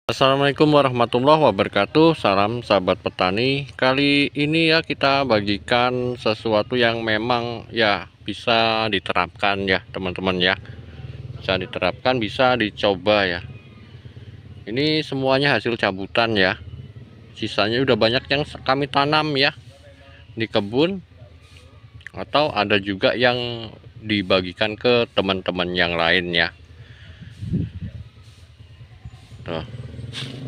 Assalamualaikum warahmatullahi wabarakatuh. Salam sahabat petani. Kali ini ya kita bagikan sesuatu yang memang ya bisa diterapkan ya teman-teman ya. Bisa diterapkan, bisa dicoba ya. Ini semuanya hasil cabutan ya. Sisanya udah banyak yang kami tanam ya di kebun, atau ada juga yang dibagikan ke teman-teman yang lain ya. Tuh.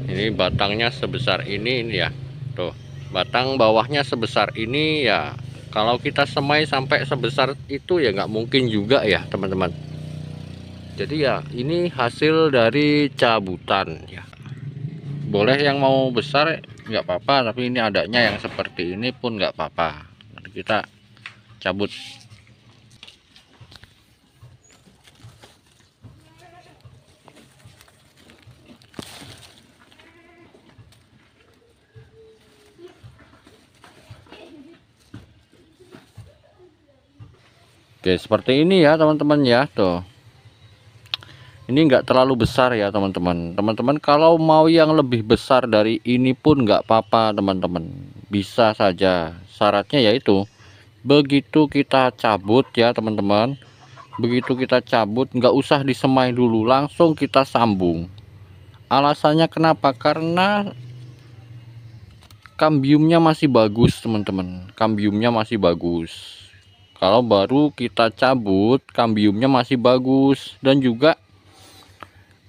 Ini batangnya sebesar ini ya. Tuh, batang bawahnya sebesar ini ya. Kalau kita semai sampai sebesar itu ya nggak mungkin juga ya teman-teman. Jadi ya ini hasil dari cabutan ya. Boleh yang mau besar nggak apa-apa, tapi ini adanya yang seperti ini pun nggak apa-apa. Nanti kita cabut. Oke, seperti ini ya teman-teman ya. Tuh, ini enggak terlalu besar ya teman-teman. Kalau mau yang lebih besar dari ini pun enggak apa-apa teman-teman, bisa saja. Syaratnya yaitu begitu kita cabut ya teman-teman, begitu kita cabut nggak usah disemai dulu, langsung kita sambung. Alasannya kenapa? Karena kambiumnya masih bagus teman-teman, kambiumnya masih bagus. Kalau baru kita cabut, kambiumnya masih bagus, dan juga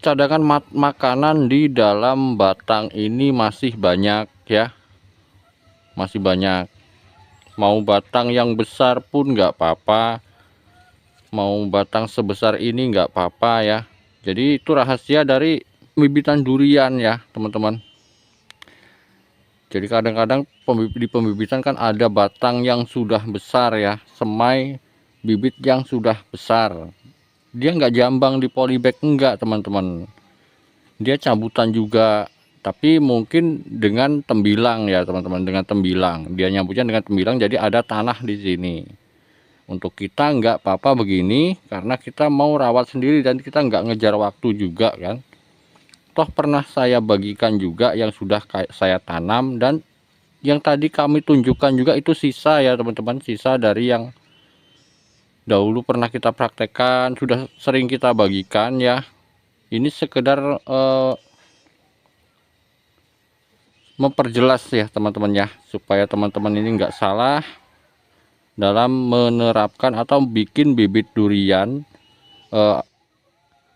cadangan makanan di dalam batang ini masih banyak ya, masih banyak. Mau batang yang besar pun nggak apa-apa, mau batang sebesar ini nggak apa-apa ya. Jadi itu rahasia dari pembibitan durian ya teman-teman. Jadi kadang-kadang di pembibitan kan ada batang yang sudah besar ya, semai bibit yang sudah besar, dia nggak jambang di polybag, enggak teman-teman, dia cabutan juga, tapi mungkin dengan tembilang ya teman-teman, dengan tembilang, dia nyambutnya dengan tembilang, jadi ada tanah di sini. Untuk kita nggak apa-apa begini, karena kita mau rawat sendiri dan kita nggak ngejar waktu juga kan. Toh pernah saya bagikan juga yang sudah saya tanam, dan yang tadi kami tunjukkan juga itu sisa ya teman-teman, sisa dari yang dahulu pernah kita praktekkan, sudah sering kita bagikan ya. Ini sekedar memperjelas ya teman-teman ya, supaya teman-teman ini nggak salah dalam menerapkan atau bikin bibit durian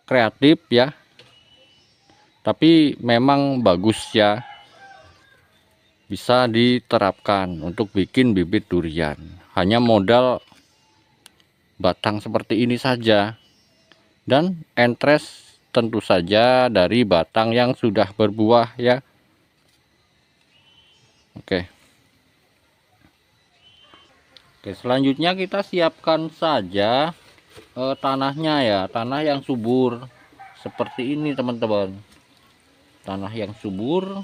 kreatif ya, tapi memang bagus ya, bisa diterapkan untuk bikin bibit durian. Hanya modal batang seperti ini saja, dan entres tentu saja dari batang yang sudah berbuah ya. Oke, selanjutnya kita siapkan saja tanahnya ya, tanah yang subur seperti ini teman-teman. Tanah yang subur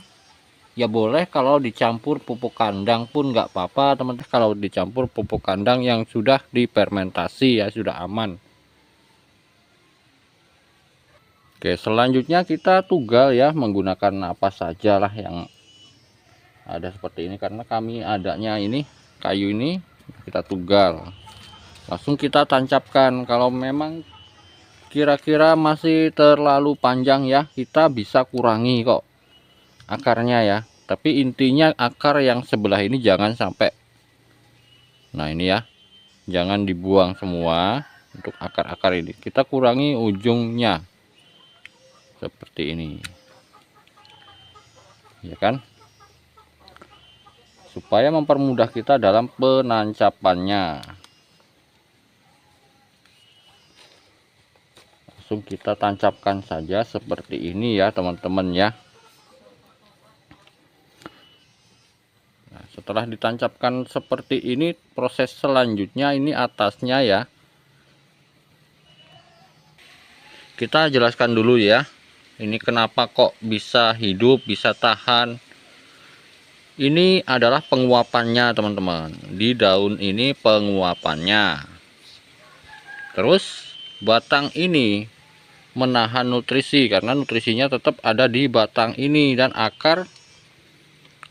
ya, boleh kalau dicampur pupuk kandang pun nggak apa-apa teman-teman. Kalau dicampur pupuk kandang yang sudah difermentasi ya, sudah aman. Oke, selanjutnya kita tugal ya, menggunakan apa saja lah yang ada seperti ini, karena kami adanya ini kayu ini, kita tugal langsung kita tancapkan. Kalau memang kira-kira masih terlalu panjang ya, kita bisa kurangi kok akarnya ya, tapi intinya akar yang sebelah ini jangan sampai, nah ini ya, jangan dibuang semua. Untuk akar-akar ini kita kurangi ujungnya seperti ini ya kan, supaya mempermudah kita dalam penancapannya. Langsung kita tancapkan saja seperti ini ya teman-teman ya. Nah, setelah ditancapkan seperti ini, proses selanjutnya ini atasnya ya, kita jelaskan dulu ya, ini kenapa kok bisa hidup, bisa tahan. Ini adalah penguapannya teman-teman, di daun ini penguapannya. Terus batang ini menahan nutrisi, karena nutrisinya tetap ada di batang ini dan akar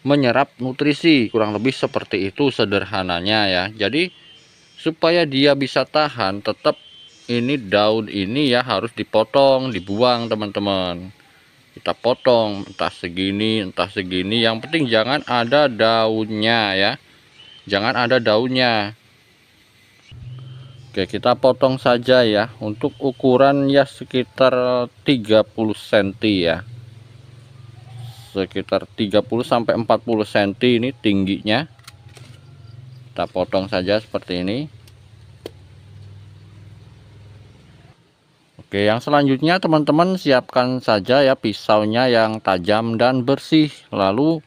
menyerap nutrisi, kurang lebih seperti itu sederhananya ya. Jadi supaya dia bisa tahan, tetap ini daun ini ya harus dipotong, dibuang teman-teman. Kita potong entah segini, yang penting jangan ada daunnya ya, jangan ada daunnya. Oke, kita potong saja ya, untuk ukuran ya sekitar 30 cm ya, sekitar 30 sampai 40 cm ini tingginya. Kita potong saja seperti ini. Oke, yang selanjutnya teman-teman siapkan saja ya pisaunya yang tajam dan bersih, lalu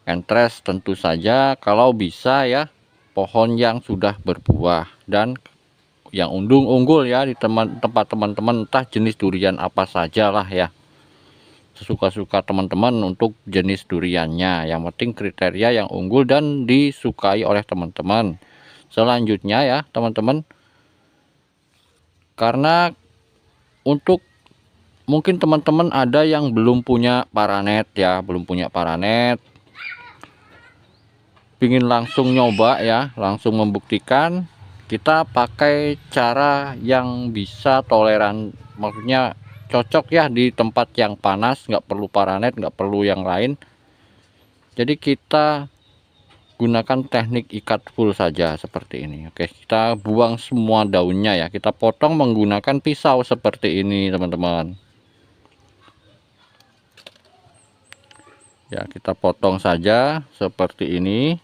entres tentu saja kalau bisa ya pohon yang sudah berbuah dan yang unggul ya di tempat teman-teman, entah jenis durian apa sajalah ya, sesuka-suka teman-teman untuk jenis duriannya, yang penting kriteria yang unggul dan disukai oleh teman-teman. Selanjutnya ya teman-teman, karena untuk mungkin teman-teman ada yang belum punya paranet ya, pingin langsung nyoba ya, langsung membuktikan, kita pakai cara yang bisa toleran, maksudnya cocok ya di tempat yang panas, nggak perlu paranet, nggak perlu yang lain. Jadi kita gunakan teknik ikat full saja seperti ini. Oke, kita buang semua daunnya ya, kita potong menggunakan pisau seperti ini teman-teman ya. Kita potong saja seperti ini,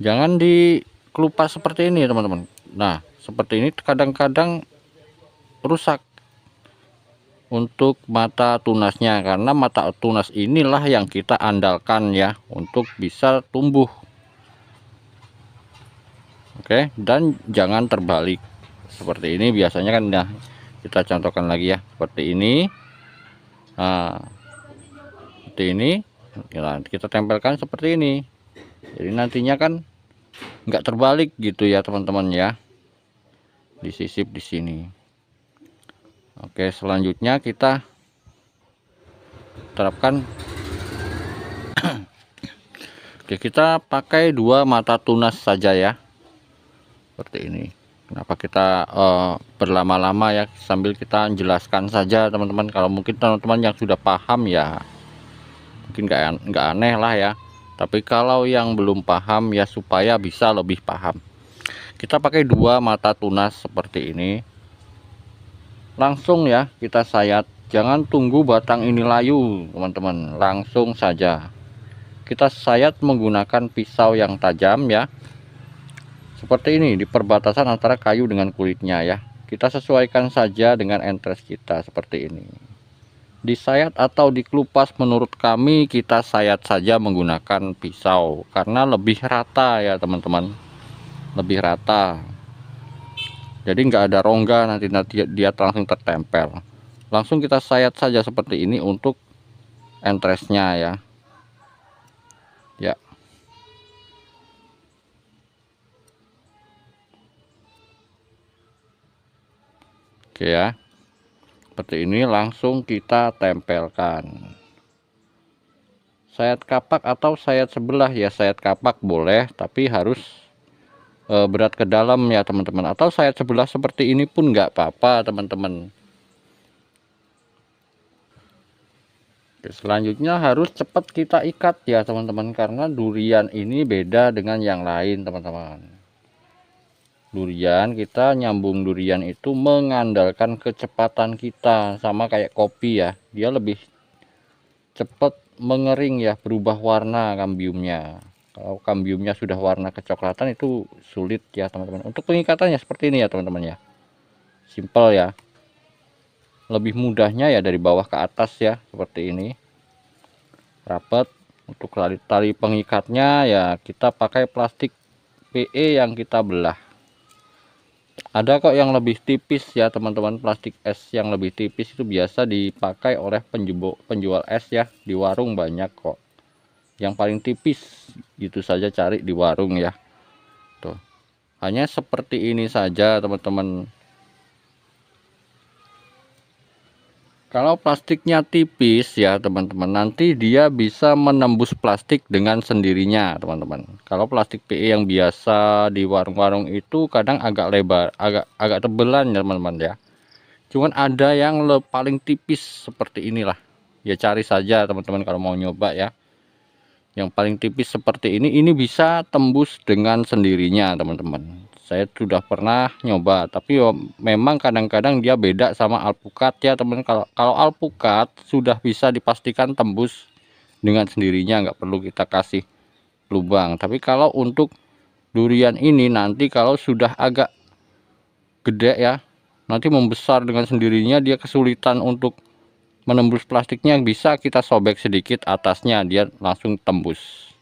jangan dikelupas seperti ini teman-teman. Nah seperti ini kadang-kadang rusak untuk mata tunasnya, karena mata tunas inilah yang kita andalkan ya untuk bisa tumbuh. Oke, dan jangan terbalik seperti ini biasanya kan. Nah kita contohkan lagi ya, seperti ini. Nah seperti ini kita tempelkan seperti ini, jadi nantinya kan nggak terbalik gitu ya teman-teman ya, disisip di sini. Oke, selanjutnya kita terapkan. Oke, kita pakai 2 mata tunas saja ya, seperti ini. Kenapa kita berlama-lama ya, sambil kita jelaskan saja teman-teman. Kalau mungkin teman-teman yang sudah paham ya mungkin nggak aneh lah ya, tapi kalau yang belum paham ya supaya bisa lebih paham, kita pakai 2 mata tunas seperti ini. Langsung ya kita sayat, jangan tunggu batang ini layu teman-teman, langsung saja kita sayat menggunakan pisau yang tajam ya, seperti ini di perbatasan antara kayu dengan kulitnya ya. Kita sesuaikan saja dengan entres kita seperti ini. Disayat atau dikelupas menurut kami kita sayat saja menggunakan pisau, karena lebih rata ya teman-teman, lebih rata. Jadi nggak ada rongga, nanti dia langsung tertempel. Langsung kita sayat saja seperti ini untuk entresnya ya. Ya. Oke ya. Seperti ini langsung kita tempelkan. Sayat kapak atau sayat sebelah ya, sayat kapak boleh tapi harus berat ke dalam ya teman-teman, atau sayat sebelah seperti ini pun nggak apa-apa teman-teman. Selanjutnya harus cepat kita ikat ya teman-teman, karena durian ini beda dengan yang lain teman-teman. Durian, kita nyambung durian itu mengandalkan kecepatan kita, sama kayak kopi ya, dia lebih cepat mengering ya, berubah warna kambiumnya. Kalau kambiumnya sudah warna kecoklatan itu sulit ya teman-teman. Untuk pengikatannya seperti ini ya teman-teman ya, simple ya. Lebih mudahnya ya dari bawah ke atas ya, seperti ini, rapat. Untuk tali pengikatnya ya kita pakai plastik PE yang kita belah. Ada kok yang lebih tipis ya teman-teman, plastik es yang lebih tipis itu biasa dipakai oleh penjual es ya, di warung banyak kok. Yang paling tipis gitu saja cari di warung ya. Tuh. Hanya seperti ini saja teman-teman. Kalau plastiknya tipis ya teman-teman, nanti dia bisa menembus plastik dengan sendirinya teman-teman. Kalau plastik PE yang biasa di warung-warung itu kadang agak lebar, agak tebelan ya teman-teman ya. Cuman ada yang paling tipis seperti inilah. Ya cari saja teman-teman kalau mau nyoba ya. Yang paling tipis seperti ini bisa tembus dengan sendirinya teman-teman. Saya sudah pernah nyoba, tapi memang kadang-kadang dia beda sama alpukat ya teman. Kalau alpukat sudah bisa dipastikan tembus dengan sendirinya, nggak perlu kita kasih lubang. Tapi kalau untuk durian ini nanti kalau sudah agak gede ya, nanti membesar dengan sendirinya, dia kesulitan untuk menembus plastiknya. Bisa kita sobek sedikit atasnya, dia langsung tembus.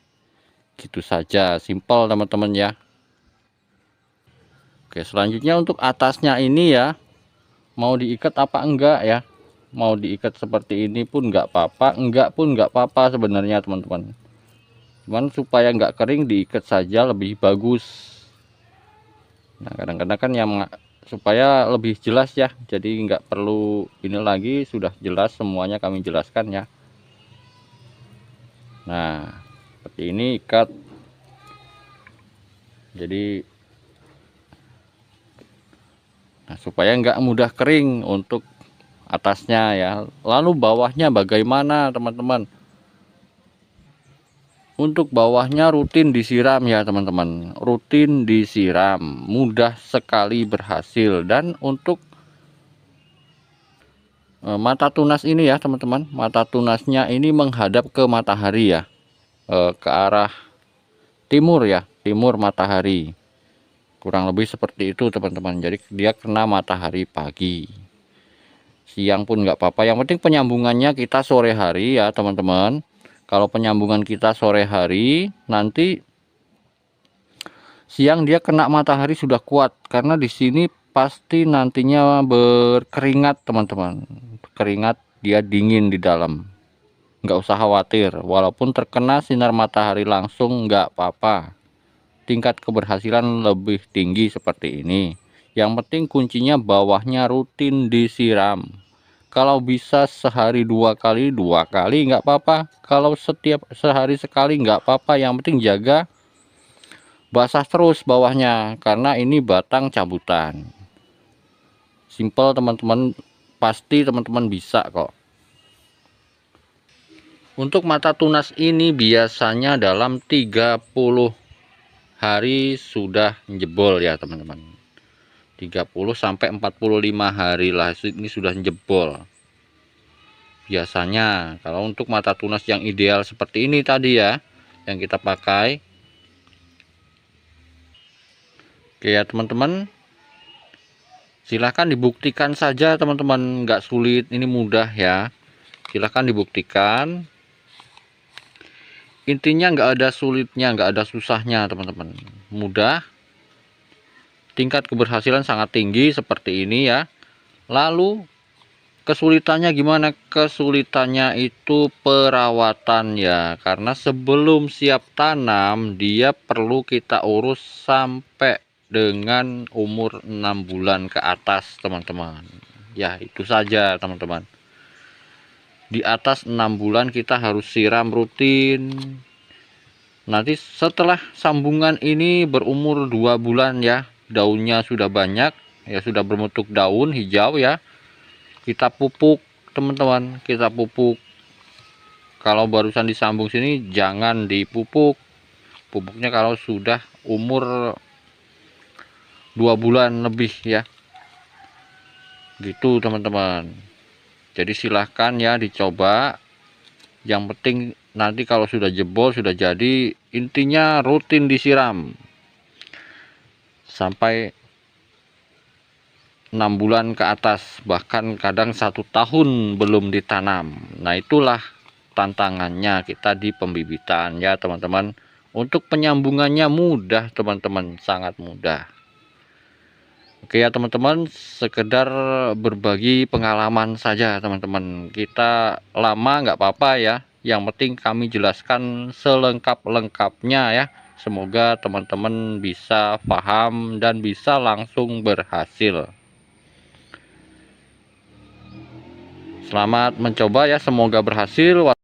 Gitu saja, simpel teman-teman ya. Oke, selanjutnya untuk atasnya ini ya, mau diikat apa enggak ya. Mau diikat seperti ini pun enggak apa-apa, enggak pun enggak apa-apa sebenarnya teman-teman. Cuman supaya enggak kering diikat saja lebih bagus. Nah kadang-kadang kan yang supaya lebih jelas ya, jadi enggak perlu ini lagi, sudah jelas semuanya kami jelaskan ya. Nah seperti ini ikat, jadi supaya enggak mudah kering untuk atasnya ya. Lalu bawahnya bagaimana teman-teman? Untuk bawahnya rutin disiram ya teman-teman, rutin disiram, mudah sekali berhasil. Dan untuk mata tunas ini ya teman-teman, mata tunasnya ini menghadap ke matahari ya, ke arah timur ya, timur matahari, kurang lebih seperti itu teman-teman. Jadi dia kena matahari pagi, siang pun nggak apa-apa, yang penting penyambungannya kita sore hari ya teman-teman. Kalau penyambungan kita sore hari, nanti siang dia kena matahari sudah kuat, karena di sini pasti nantinya berkeringat teman-teman. Keringat, dia dingin di dalam, nggak usah khawatir. Walaupun terkena sinar matahari langsung nggak apa-apa, tingkat keberhasilan lebih tinggi seperti ini. Yang penting kuncinya bawahnya rutin disiram. Kalau bisa sehari dua kali nggak apa-apa. Kalau setiap sehari sekali nggak apa-apa. Yang penting jaga basah terus bawahnya, karena ini batang cabutan. Simple teman-teman, pasti teman-teman bisa kok. Untuk mata tunas ini biasanya dalam 30 hari sudah jebol ya teman-teman. 30 sampai 45 hari lah ini sudah jebol. Biasanya kalau untuk mata tunas yang ideal seperti ini tadi ya, yang kita pakai. Oke ya teman-teman, silahkan dibuktikan saja teman-teman, nggak sulit, ini mudah ya. Silahkan dibuktikan, intinya nggak ada sulitnya, nggak ada susahnya teman-teman, mudah, tingkat keberhasilan sangat tinggi seperti ini ya. Lalu kesulitannya gimana? Kesulitannya itu perawatan ya, karena sebelum siap tanam dia perlu kita urus sampai dengan umur 6 bulan ke atas teman-teman ya. Itu saja teman-teman, di atas 6 bulan kita harus siram rutin. Nanti setelah sambungan ini berumur 2 bulan ya, daunnya sudah banyak ya, sudah berbentuk daun hijau ya, kita pupuk teman-teman, kita pupuk. Kalau barusan disambung sini jangan dipupuk, pupuknya kalau sudah umur 2 bulan lebih ya, gitu teman-teman. Jadi silahkan ya dicoba, yang penting nanti kalau sudah jebol sudah jadi, intinya rutin disiram sampai 6 bulan ke atas, bahkan kadang 1 tahun belum ditanam. Nah itulah tantangannya kita di pembibitan ya teman-teman. Untuk penyambungannya mudah teman-teman, sangat mudah. Oke ya teman-teman, sekedar berbagi pengalaman saja teman-teman. Kita lama nggak apa-apa ya, yang penting kami jelaskan selengkap-lengkapnya ya. Semoga teman-teman bisa paham dan bisa langsung berhasil. Selamat mencoba ya, semoga berhasil.